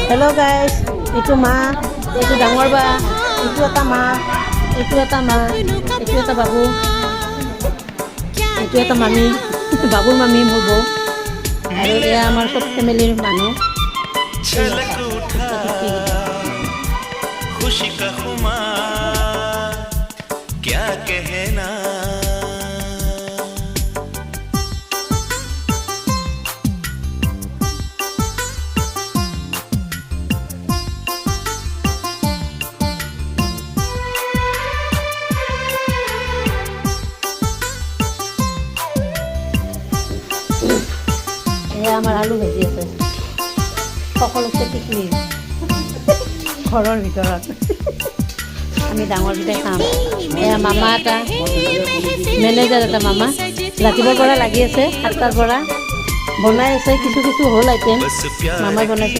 Hello' guys, এইটো মা, এইটো ডাঙৰ বা, এইটো এটা মা, এইটো এটা মা, এইটো এটা বাবু, এইটো এটা মামী, বাবুৰ মামী মোৰ বৌ, আৰু এয়া আমাৰ চব ফেমিলিৰ মানুহ। खुशी का खुमार क्या कहना এয়া আমাৰ আলু ভাজি আছে, সকলোকে টিকলি ঘৰৰ ভিতৰত আমি ডাঙৰকেইটাই খাম। এয়া মামা এটা, মেনেজাৰ এটা মামা, ৰাতিপুৱাৰ পৰা লাগি আছে, 7টাৰ পৰা বনাই আছে, কিছু কিছু হ'ল আইটেম মামাই বনাইছে।